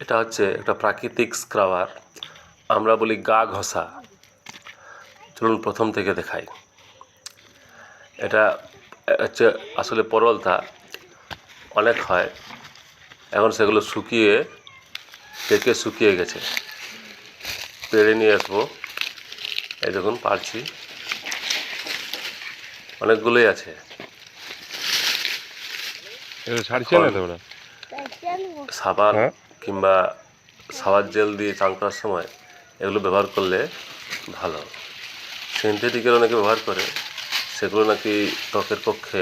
এটা হচ্ছে একটা প্রাকৃতিক স্ক্রাবার, আমরা বলি গা ঘষা। চলুন প্রথম থেকে দেখাই। এটা হচ্ছে আসলে পরলতা অনেক হয়, এখন সেগুলো শুকিয়ে পেকে শুকিয়ে গেছে। পেড়ে নিয়ে আসবো, এই দেখুন পারছি, অনেকগুলোই আছে। সাবান কিংবা সাবান জেল দিয়ে চান করার সময় এগুলো ব্যবহার করলে ভালো। সিনথেটিকের অনেকে ব্যবহার করে, সেগুলো নাকি ত্বকের পক্ষে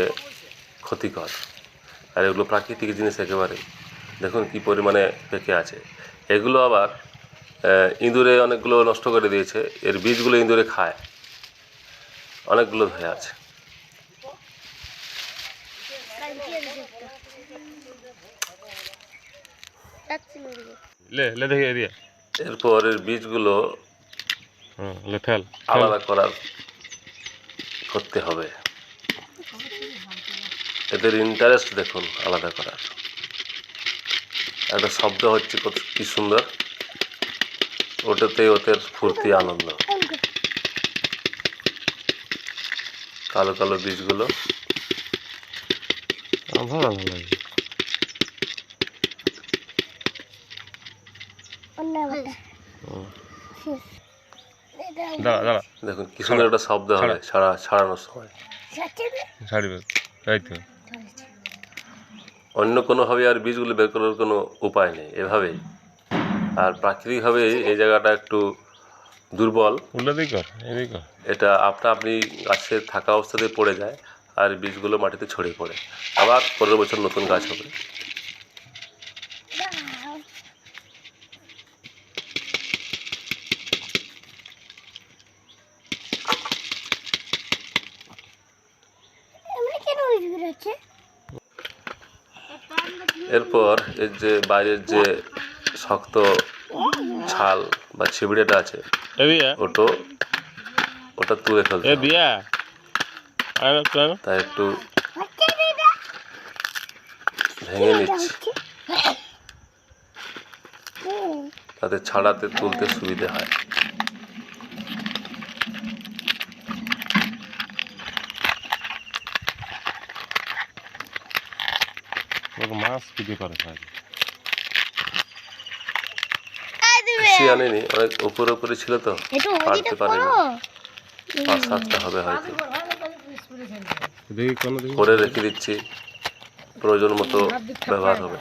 ক্ষতিকর। আর এগুলো প্রাকৃতিক জিনিস একেবারে। দেখুন কি পরিমাণে পেকে আছে। এগুলো আবার ইঁদুরে অনেকগুলো নষ্ট করে দিয়েছে, এর বীজগুলো ইঁদুরে খায়, অনেকগুলো ধরে আছে। এরপর এর বীজগুলো আলাদা করতে হবে। এদের ইন্টারেস্ট দেখুন আলাদা করার। একটা শব্দ হচ্ছে কত কি সুন্দর, ওটাতেই ওদের ফুর্তি আনন্দ। কালো কালো বীজগুলো দেখুন কি সুন্দর একটা শব্দ হবে ছাড়ানোর সময়। অন্য কোনোভাবে আর বীজগুলো বের করার কোনো উপায় নেই, এভাবেই। আর প্রাকৃতিকভাবে এই জায়গাটা একটু দুর্বল, এটা আপনি গাছের থাকা অবস্থাতেই পড়ে যায় আর বীজগুলো মাটিতে ছড়িয়ে পড়ে, আবার পরের বছর নতুন গাছ হবে। এরপর এর যে বাইরের যে শক্ত ছাল বা ছিবড়েটা আছে ওটা তুলে ফেলতে হবে। তাই একটু ভেঙে নিচ্ছি, তাতে ছাড়াতে তুলতে সুবিধে হয়। বেশি আনেনি, অনেক উপরে উপরে ছিল তো পারতে পারিনি, 5-7টা হবে হয়তো। করে রেখে দিচ্ছি, প্রয়োজন মতো ব্যবহার হবে।